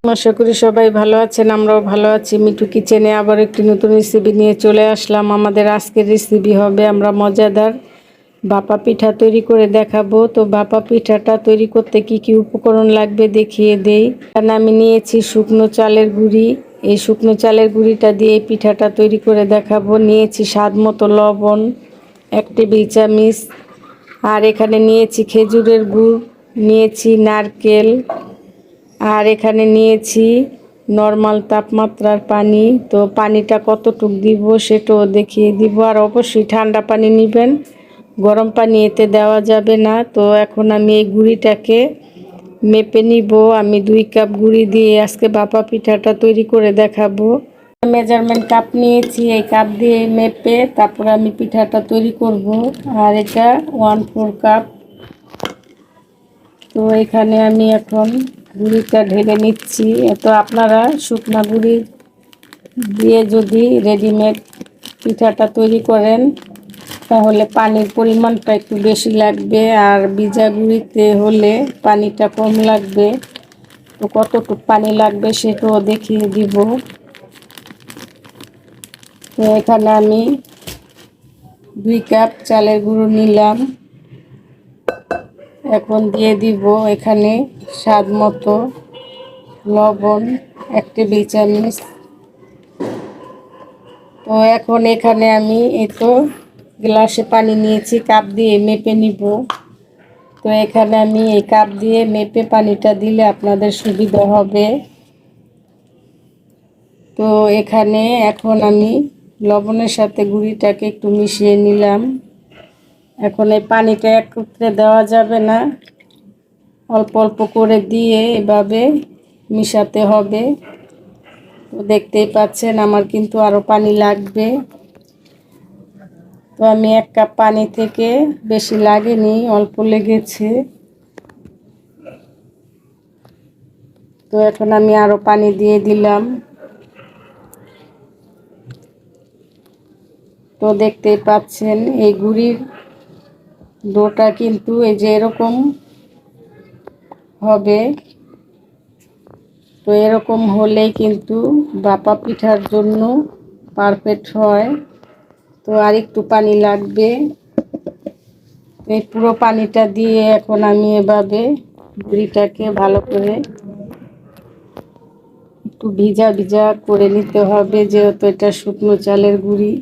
আশা করি সবাই ভালো আছেন, আমরাও ভালো আছি। মিঠু কিচেনে আবার একটি নতুন রেসিপি নিয়ে চলে আসলাম। আমাদের আজকের রেসিপি হবে আমরা মজাদার ভাপা পিঠা তৈরি করে দেখাবো। তো ভাপা পিঠাটা তৈরি করতে কি কি উপকরণ লাগবে দেখিয়ে দেই। এখানে আমি নিয়েছি শুকনো চালের গুঁড়ি। এই শুকনো চালের গুঁড়িটা দিয়ে পিঠাটা তৈরি করে দেখাবো। নিয়েছি স্বাদ মতো লবণ 1 টেবিল চামচ, আর এখানে নিয়েছি খেজুরের গুড়, নিয়েছি নারকেল, আর এখানে নিয়েছি নরমাল তাপমাত্রার পানি। তো পানিটা কতটুক দিব সেটাও দেখিয়ে দিব। আর অবশ্যই ঠান্ডা পানি নেবেন, গরম পানি এতে দেওয়া যাবে না। তো এখন আমি এই গুঁড়িটাকে মেপে নিব। আমি 2 কাপ গুঁড়ি দিয়ে আজকে ভাপা পিঠাটা তৈরি করে দেখাবো। মেজারমেন্ট কাপ নিয়েছি, এই কাপ দিয়ে মেপে তারপর আমি পিঠাটা তৈরি করব। আর এটা 1/4 কাপ। তো এখানে আমি এখন গুঁড়িটা ঢেলে নিচ্ছি। তো আপনারা শুকনা গুঁড়ি দিয়ে যদি রেডিমেড পিঠাটা তৈরি করেন তাহলে পানির পরিমাণটা একটু বেশি লাগবে, আর ভিজা গুঁড়িতে হলে পানিটা কম লাগবে। তো কতটুকু পানি লাগবে সেটাও দেখিয়ে দিব। তো এখানে আমি 2 কাপ চালের গুঁড়ো নিলাম। এখন দিয়ে দিব এখানে স্বাদ মতো লবণ 1 টেবিল চামচ। তো এখন এখানে আমি গ্লাসে পানি নিয়েছি, কাপ দিয়ে মেপে নিব। তো এখানে আমি এই কাপ দিয়ে মেপে পানিটা দিলে আপনাদের সুবিধা হবে। তো এখানে এখন আমি লবণের সাথে গুঁড়িটাকে একটু মিশিয়ে নিলাম। এখন এই পানিটা একত্রে দেওয়া যাবে না, অল্প অল্প করে দিয়ে এভাবে মিশাতে হবে। তো দেখতেই পাচ্ছেন আমার কিন্তু আরও পানি লাগবে। তো আমি 1 কাপ পানি থেকে বেশি লাগেনি, অল্প লেগেছে। তো এখন আমি আরও পানি দিয়ে দিলাম। তো দেখতেই পাচ্ছেন এই গুঁড়ির ডোটা কিন্তু এই যে এরকম হবে। তো এরকম হলেই কিন্তু ভাপা পিঠার জন্য পারফেক্ট হয়। তো আর একটু পানি লাগবে। এই পুরো পানিটা দিয়ে এখন আমি এভাবে গুঁড়িটাকে ভালো করে একটু ভিজা ভিজা করে নিতে হবে, যেহেতু এটা শুকনো চালের গুঁড়ি।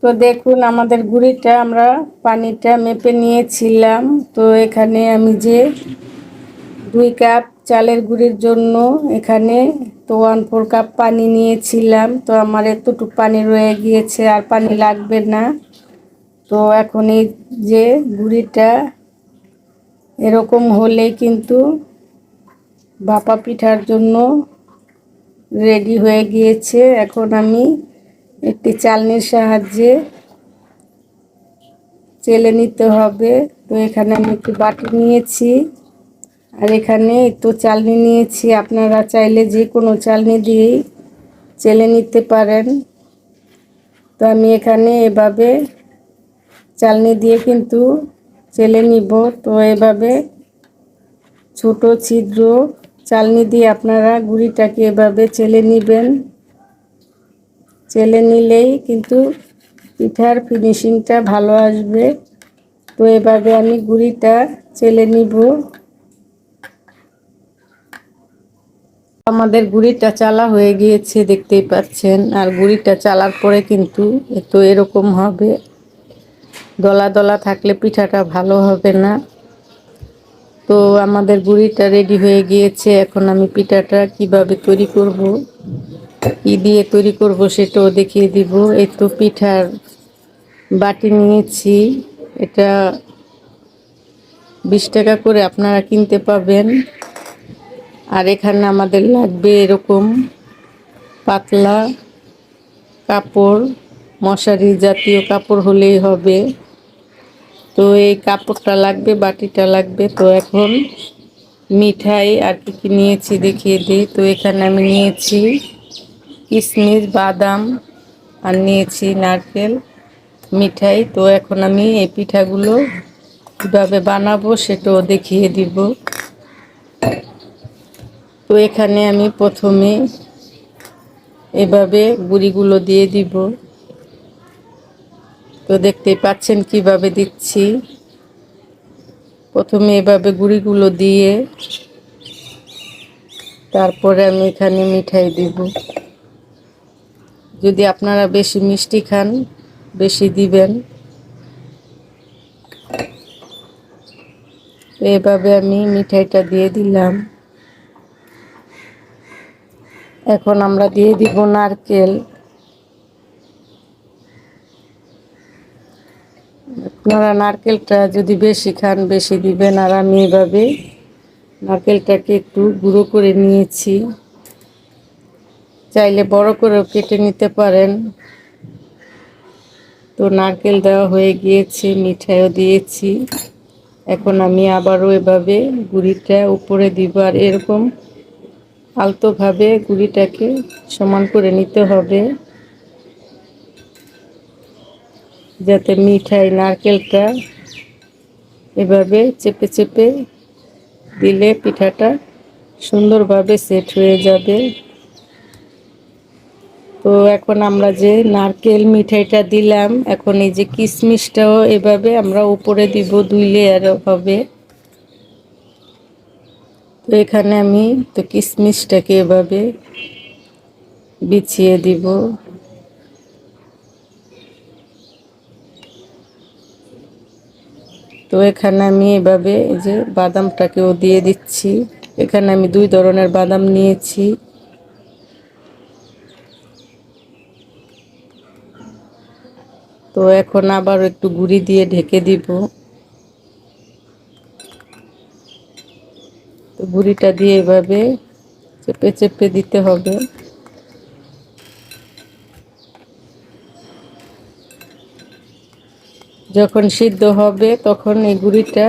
তো দেখুন আমাদের গুঁড়িটা আমরা পানিটা মেপে নিয়েছিলাম। তো এখানে আমি যে 2 কাপ চালের গুঁড়ির জন্য এখানে তো 1/4 কাপ পানি নিয়েছিলাম। তো আমার এতটুকু পানি রয়ে গিয়েছে, আর পানি লাগবে না। তো এখন এই যে গুঁড়িটা এরকম হলেই কিন্তু ভাপা পিঠার জন্য রেডি হয়ে গিয়েছে। এখন আমি একটি চালনির সাহায্যে চেলে নিতে হবে। তো এখানে আমি একটি বাটি নিয়েছি, আর এখানে একটু চালনি নিয়েছি। আপনারা চাইলে যে কোনো চালনি দিয়েই চেলে নিতে পারেন। তো আমি এখানে এভাবে চালনি দিয়ে কিন্তু চেলে নিব। তো এভাবে ছোট ছিদ্র চালনি দিয়ে আপনারা গুঁড়িটাকে এভাবে চেলে নেবেন। চেলে নিলেই কিন্তু পিঠার ফিনিশিংটা ভালো আসবে। তো এভাবে আমি গুঁড়িটা চেলে নিব। আমাদের গুঁড়িটা চালা হয়ে গিয়েছে, দেখতেই পাচ্ছেন। আর গুঁড়িটা চালার পরে কিন্তু এরকম হবে। দলা দলা থাকলে পিঠাটা ভালো হবে না। তো আমাদের গুঁড়িটা রেডি হয়ে গিয়েছে। এখন আমি পিঠাটা কিভাবে তৈরি করব, কি দিয়ে তৈরি করব সেটাও দেখিয়ে দিব। এই তো পিঠার বাটি নিয়েছি, এটা 20 টাকা করে আপনারা কিনতে পাবেন। আর এখানে আমাদের লাগবে এরকম পাতলা কাপড়, মশারি জাতীয় কাপড় হলেই হবে। তো এই কাপড়টা লাগবে, বাটিটা লাগবে। তো এখন মিঠাই আর কি কি নিয়েছি দেখিয়ে দিই। তো এখানে আমি নিয়েছি কিশমিশ, বাদাম, আর নিয়েছি নারকেল মিঠাই। তো এখন আমি এই পিঠাগুলো কীভাবে বানাবো সেটাও দেখিয়ে দিব। তো এখানে আমি প্রথমে এভাবে গুঁড়িগুলো দিয়ে দিব। তো দেখতেই পাচ্ছেন কিভাবে দিচ্ছি। প্রথমে এভাবে গুঁড়িগুলো দিয়ে তারপরে আমি এখানে মিঠাই দিব। যদি আপনারা বেশি মিষ্টি খান বেশি দিবেন। এভাবে আমি মিঠাইটা দিয়ে দিলাম। এখন আমরা দিয়ে দিব নারকেল। আপনারা নারকেলটা যদি বেশি খান বেশি দিবেন। আর আমি এভাবে নারকেলটাকে একটু গুঁড়ো করে নিয়েছি। চাইলে বড় করেও কেটে নিতে পারেন। তো নারকেল দেওয়া হয়ে গিয়েছে, মিঠাইও দিয়েছি। এখন আমি আবারও এভাবে গুঁড়িটা উপরে দিব। আর এরকম আলতোভাবে গুঁড়িটাকে সমান করে নিতে হবে, যাতে মিঠাই নারকেলটা এভাবে চেপে চেপে দিলে পিঠাটা সুন্দরভাবে সেট হয়ে যাবে। তো এখন আমরা যে নারকেল মিঠাইটা দিলাম, এখন এই যে কিশমিশটাও এভাবে আমরা উপরে দিব, 2 লেয়ার হবে। তো এখানে আমি তো কিশমিশটাকে এভাবে বিছিয়ে দিব। তো এখানে আমি এভাবে এই যে বাদামটাকেও দিয়ে দিচ্ছি। এখানে আমি 2 ধরনের বাদাম নিয়েছি। তো এখন আবার একটু গুঁড়ি দিয়ে ঢেকে দিব। তো গুঁড়িটা দিয়ে এভাবে চেপে চেপে দিতে হবে। যখন সিদ্ধ হবে তখন এই গুঁড়িটা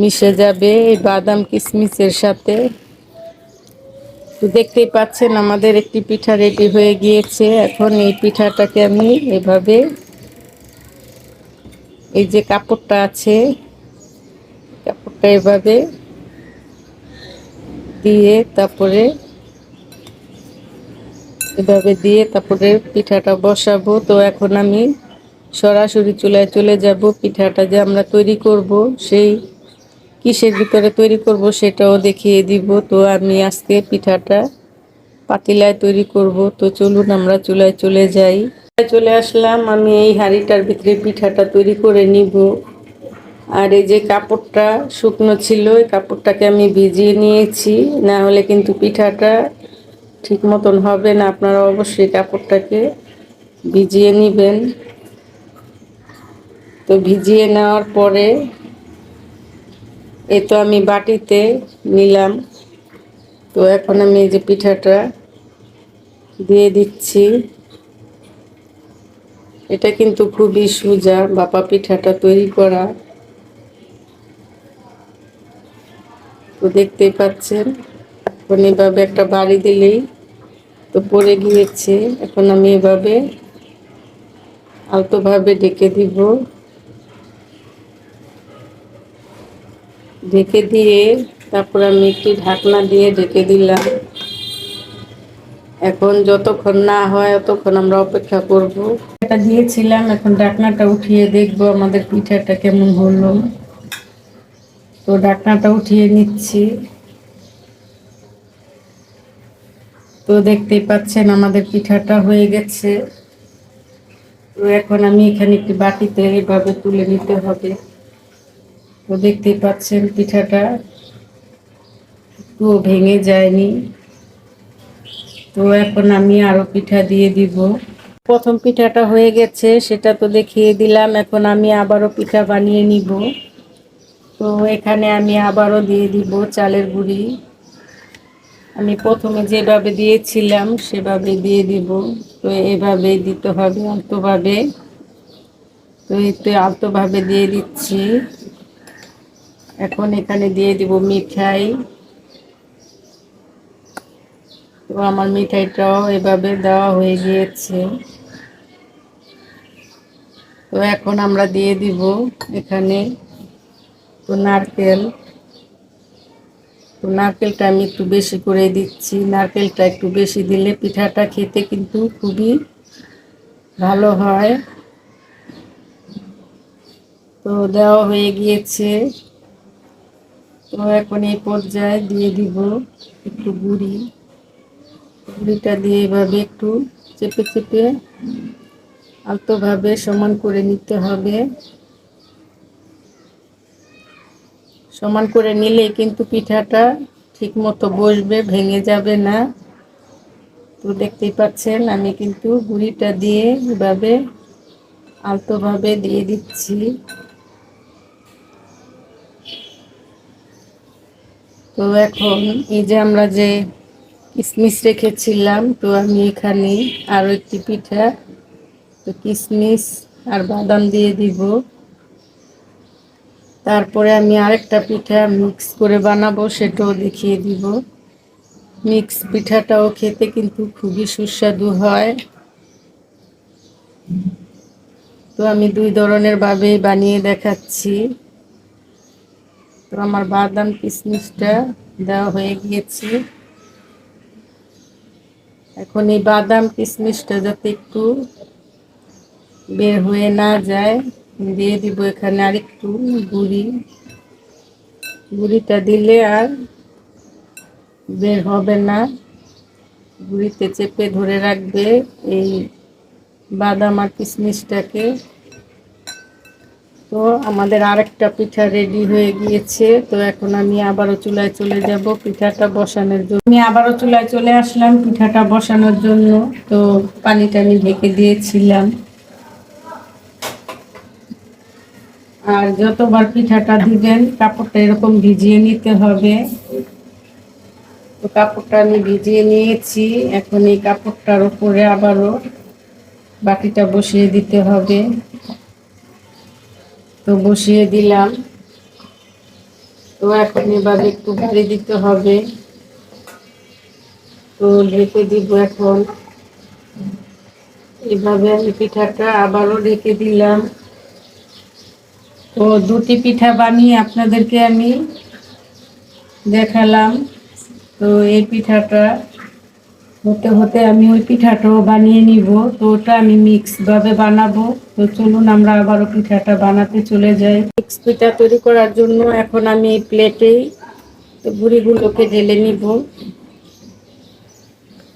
মিশে যাবে এই বাদাম কিশমিশের সাথে। তো দেখতেই পাচ্ছেন আমাদের একটি পিঠা রেডি হয়ে গিয়েছে। এখন এই পিঠাটাকে আমি এভাবে এই যে কাপড়টা আছে, কাপড়টা এভাবে দিয়ে তারপরে তারপরে পিঠাটা বসাবো। তো এখন আমি সরাসরি চুলায় চলে যাব। পিঠাটা যে আমরা তৈরি করব সেই কিসের ভিতরে তৈরি করব সেটাও দেখিয়ে দিব। তো আমি আজকে পিঠাটা পাতিলায় তৈরি করব। তো চলুন আমরা চুলায় চলে যাই। চলে আসলাম, আমি এই হাঁড়িটার ভিতরে পিঠাটা তৈরি করে নিব। আর এই যে কাপড়টা শুকনো ছিল, এই কাপড়টাকে আমি ভিজিয়ে নিয়েছি, না হলে কিন্তু পিঠাটা ঠিক মতন হবে না। আপনারা অবশ্যই কাপড়টাকে ভিজিয়ে নেবেন। তো ভিজিয়ে নেওয়ার পরে এই তো আমি বাটিতে নিলাম। তো এখন আমি এই যে পিঠাটা দিয়ে দিচ্ছি। এটা কিন্তু খুবই সোজা ভাপা পিঠাটা তৈরি করা। তো দেখতেই পাচ্ছেন এখন এভাবে একটা বাড়ি দিলেই তো পড়ে গিয়েছে। এখন আমি এভাবে আলতোভাবে ঢেকে দিব। ঢেকে দিয়ে তারপর আমি একটি ঢাকনা দিয়ে ঢেকে দিলাম। এখন যতক্ষণ না হয় ততক্ষণ আমরা অপেক্ষা করব। এটা দিয়েছিলাম, এখন ঢাকনাটা উঠিয়ে দেখব আমাদের পিঠাটা কেমন হলো। তো ঢাকনাটা উঠিয়ে নিচ্ছি। তো দেখতেই পাচ্ছেন আমাদের পিঠাটা হয়ে গেছে। তো এখন আমি এখানে একটি বাটিতে এভাবে তুলে নিতে হবে। তো দেখতেই পাচ্ছেন পিঠাটা একটুও ভেঙে যায়নি। তো এখন আমি আরো পিঠা দিয়ে দিব। প্রথম পিঠাটা হয়ে গেছে সেটা তো দেখিয়ে দিলাম। এখন আমি আবারও পিঠা বানিয়ে নিব। তো এখানে আমি আবারও দিয়ে দিব চালের গুঁড়ি। আমি প্রথমে যেভাবে দিয়েছিলাম সেভাবে দিয়ে দিব। তো এভাবেই দিতে হবে আলতোভাবে। তো এতে আলতোভাবে দিয়ে দিচ্ছি। এখন এখানে দিয়ে দিব মিঠাই। তো আমার মিঠাইটাও এভাবে দেওয়া হয়ে গিয়েছে। তো এখন আমরা দিয়ে দিব এখানে তো নারকেল। তো নারকেলটা আমি একটু বেশি করে দিচ্ছি। নারকেলটা একটু বেশি দিলে পিঠাটা খেতে কিন্তু খুবই ভালো হয়। তো দেওয়া হয়ে গিয়েছে। তো এখন এই পর্যায়ে দিয়ে দিব একটু গুঁড়িটা দিয়ে এভাবে একটু চেপে চেপে আলতোভাবে সমান করে নিতে হবে। সমান করে নিলেই কিন্তু পিঠাটা ঠিক মতো বসবে, ভেঙে যাবে না। তো দেখতেই পাচ্ছেন আমি কিন্তু গুঁড়িটা দিয়ে এভাবে আলতোভাবে দিয়ে দিচ্ছি। তো এখন এই যে আমরা যে কিশমিশ রেখেছিলাম, তো আমি এখানে আরও একটি পিঠা, তো কিশমিশ আর বাদাম দিয়ে দিব। তারপরে আমি আরেকটা পিঠা মিক্স করে বানাবো, সেটাও দেখিয়ে দিব। মিক্স পিঠাটাও খেতে কিন্তু খুবই সুস্বাদু হয়। তো আমি দুই ধরনের ভাবে বানিয়ে দেখাচ্ছি। তো আমার বাদাম কিশমিশটা দেওয়া হয়ে গিয়েছে। এখন এই বাদাম কিশমিশটা যাতে একটু বের হয়ে না যায়, দিয়ে দিব এখানে আরেকটু গুঁড়িটা দিলে আর বের হবে না। গুঁড়িতে চেপে ধরে রাখবে এই বাদাম আর কিশমিশটাকে। তো আমাদের আরেকটা পিঠা রেডি হয়ে গিয়েছে। তো এখন আমি আবারও চুলায় চলে যাব পিঠাটা বসানোর জন্য। আমি আবারও চুলায় চলে আসলাম পিঠাটা বসানোর জন্য। তো পানিটা আমি ঢেকে দিয়েছিলাম। আর যতবার পিঠাটা দিবেন কাপড়টা এরকম ভিজিয়ে নিতে হবে। তো কাপড়টা আমি ভিজিয়ে নিয়েছি। এখন এই কাপড়টার উপরে আবারও বাটিটা বসিয়ে দিতে হবে। তো বসিয়ে দিলাম। তো এখন এভাবে একটু ভারী দিতে হবে। তো ঢেকে দিব। এখন এভাবে আমি পিঠাটা আবারও ঢেকে দিলাম। তো দুটি পিঠা বানিয়ে আপনাদেরকে আমি দেখালাম। তো এই পিঠাটা হতে হতে আমি ওই পিঠাটাও বানিয়ে নিব। তো ওটা আমি মিক্স ভাবে বানাবো। তো চলুন আমরা আবারও পিঠাটা বানাতে চলে যাই। মিক্স পিঠা তৈরি করার জন্য এখন আমি এই প্লেটেই গুঁড়িগুলোকে ঢেলে নিব।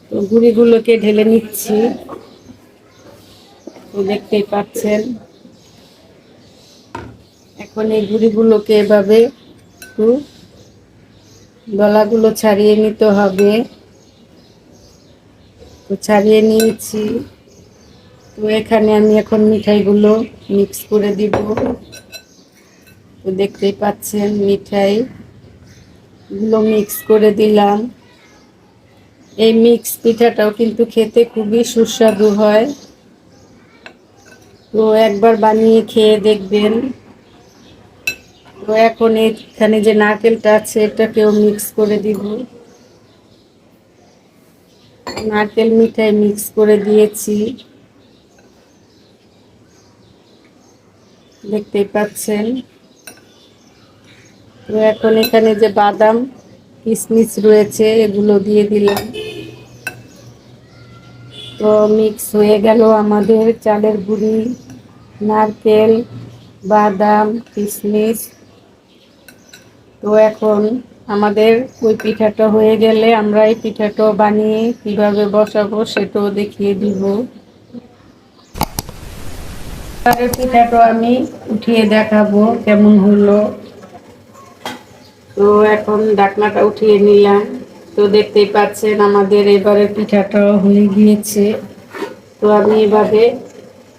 তো গুঁড়িগুলোকে ঢেলে নিচ্ছি। তো দেখতেই পাচ্ছেন। এখন এই গুঁড়িগুলোকে এভাবে একটু গলাগুলো ছাড়িয়ে নিতে হবে। তো ছাড়িয়ে নিয়েছি। তো এখানে আমি এখন মিঠাইগুলো মিক্স করে দিব। তো দেখতেই পাচ্ছেন মিঠাইগুলো মিক্স করে দিলাম। এই মিক্স পিঠাটাও কিন্তু খেতে খুবই সুস্বাদু হয়। তো একবার বানিয়ে খেয়ে দেখবেন। তো এখন এখানে যে নারকেলটা আছে এটাকেও মিক্স করে দিব। নারকেল মিঠাই মিক্স করে দিয়েছি, দেখতেই পাচ্ছেন। তো এখন এখানে যে বাদাম কিশমিশ রয়েছে এগুলো দিয়ে দিলাম। তো মিক্স হয়ে গেল আমাদের চালের গুঁড়ি, নারকেল, বাদাম, কিশমিশ। তো এখন আমাদের ওই পিঠাটা হয়ে গেলে আমরা এই পিঠাটাও বানিয়ে কিভাবে বসাবো সেটাও দেখিয়ে দিব। পিঠাটা আমি উঠিয়ে দেখাবো কেমন হলো। তো এখন ঢাকনাটা উঠিয়ে নিলাম। তো দেখতেই পাচ্ছেন আমাদের এবারের পিঠাটাও হয়ে গিয়েছে। তো আমি এভাবে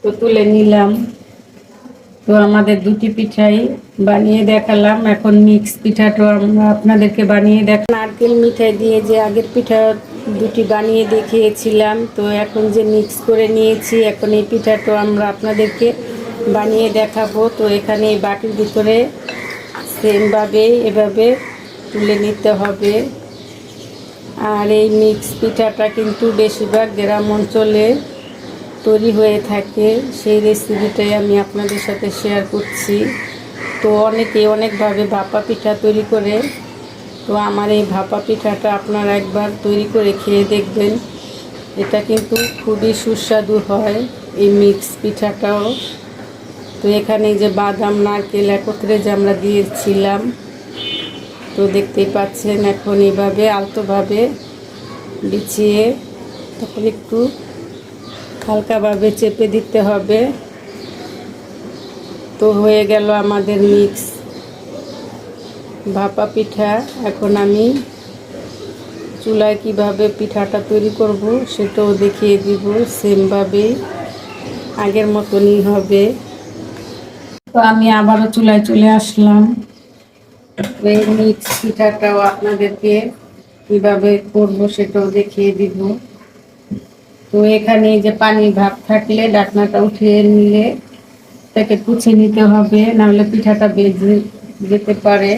তো তুলে নিলাম। তো আমাদের দুটি পিঠাই বানিয়ে দেখালাম। এখন মিক্স পিঠাটা আমরা আপনাদেরকে বানিয়ে নারকেল মিঠাই দিয়ে যে আগের পিঠা দুটি বানিয়ে দেখিয়েছিলাম, তো এখন যে মিক্স করে নিয়েছি, এখন এই পিঠাটা আমরা আপনাদেরকে বানিয়ে দেখাবো। তো এখানে এই বাটির ভিতরে সেমভাবে এভাবে তুলে নিতে হবে। আর এই মিক্স পিঠাটা কিন্তু বেশিরভাগ গ্রাম অঞ্চলে তৈরি হয়ে থাকে, সেই রেসিপিটাই আমি আপনাদের সাথে শেয়ার করছি। তো অনেকে অনেকভাবে ভাপা পিঠা তৈরি করে, তো আমার এই ভাপা পিঠাটা আপনারা একবার তৈরি করে খেয়ে দেখবেন। এটা কিন্তু খুবই সুস্বাদু হয় এই মিক্স পিঠাটাও। তো এখানে যে বাদাম নারকেল একত্রে যে আমরা দিয়েছিলাম, তো দেখতেই পাচ্ছেন এখন এইভাবে আলতোভাবে বিছিয়ে তখন একটু হালকাভাবে চেপে দিতে হবে। তো হয়ে গেল আমাদের মিক্স ভাপা পিঠা। এখন আমি চুলায় কিভাবে পিঠাটা তৈরি করব সেটাও দেখিয়ে দিব। সেমভাবে আগের মতনই হবে। তো আমি আবারও চুলায় চলে আসলাম। এই মিক্স পিঠাটাও আপনাদেরকে কিভাবে করব সেটাও দেখিয়ে দিব। তো এখানে যে পানির ভাপ থাকলে ঢাকনাটা উঠিয়ে নিলে তাকে পুছে নিতে হবে, নাহলে পিঠাটা বেজে যেতে পারে।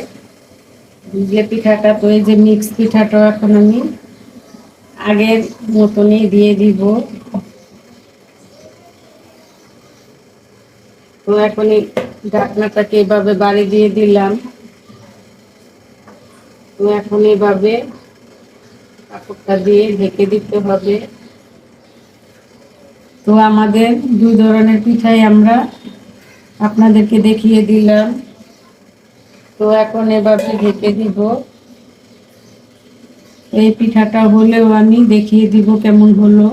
ভিজলে পিঠাটা, তো এই যে মিক্স পিঠাটাও এখন আমি আগের মতনই দিয়ে দিব। তো এখন এই ঢাকনাটাকে এভাবে বাড়ি দিয়ে দিলাম। তো এখন এভাবে কাপড়টা দিয়ে ঢেকে দিতে হবে। তো আমাদের দুই ধরনের পিঠাই আমরা আপনাদেরকে দেখিয়ে দিলাম। তো এখন এভাবে ঢেকে দিব। এই পিঠাটা হলেও আমি দেখিয়ে দিব কেমন হলো।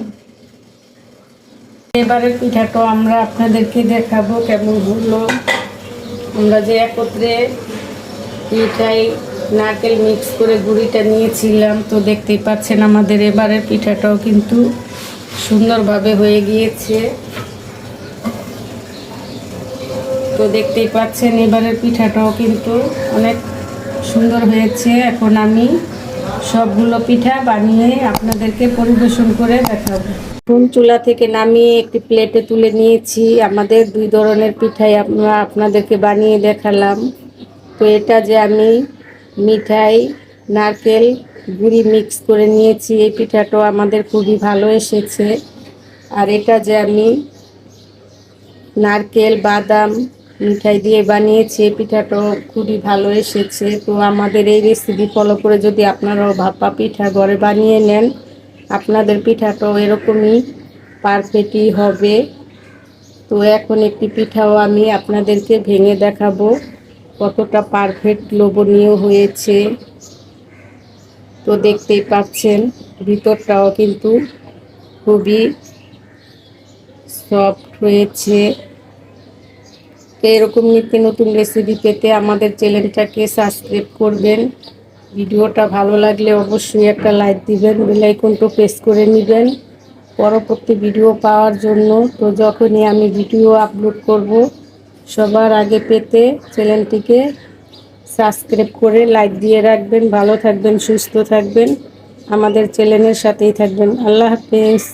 এবারের পিঠাটাও আমরা আপনাদেরকে দেখাবো কেমন হলো। আমরা যে একত্রে পিঠাই নারকেল মিক্স করে গুঁড়িটা নিয়েছিলাম, তো দেখতেই পাচ্ছেন আমাদের এবারের পিঠাটাও কিন্তু সুন্দরভাবে হয়ে গিয়েছে। তো দেখতেই পাচ্ছেন এবারের পিঠাটাও কিন্তু অনেক সুন্দর হয়েছে। এখন আমি সবগুলো পিঠা বানিয়ে আপনাদেরকে পরিবেশন করে দেখাবো। এখন চুলা থেকে নামিয়ে একটি প্লেটে তুলে নিয়েছি। আমাদের দুই ধরনের পিঠাই আমরা আপনাদেরকে বানিয়ে দেখালাম। তো এটা যে আমি মিঠাই নারকেল গুঁড়ি মিক্স করে নিয়েছি, এই পিঠাটাও আমাদের খুবই ভালো এসেছে। আর এটা যে আমি নারকেল বাদাম মিঠাই দিয়ে বানিয়েছি, এই পিঠাটাও খুবই ভালো এসেছে। তো আমাদের এই রেসিপি ফলো করে যদি আপনারাও ভাপা পিঠা ঘরে বানিয়ে নেন, আপনাদের পিঠাটাও এরকমই পারফেক্টই হবে। তো এখন একটি পিঠাও আমি আপনাদেরকে ভেঙে দেখাবো কতটা পারফেক্ট লোভনীয় হয়েছে। তো দেখতেই পাচ্ছেন ভিতরটাও কিন্তু খুবই সফট হয়েছে। তো এরকম নিত্য নতুন রেসিপি পেতে আমাদের চ্যানেলটাকে সাবস্ক্রাইব করবেন। ভিডিওটা ভালো লাগলে অবশ্যই একটা লাইক দিবেন, বেল আইকনটা প্রেস করে নেবেন পরবর্তী ভিডিও পাওয়ার জন্য। তো যখনই আমি ভিডিও আপলোড করব সবার আগে পেতে চ্যানেলটিকে সাবস্ক্রাইব করে লাইক দিয়ে রাখবেন। ভালো থাকবেন, সুস্থ থাকবেন, আমাদের চ্যানেলের সাথেই থাকবেন। আল্লাহ হাফেজ।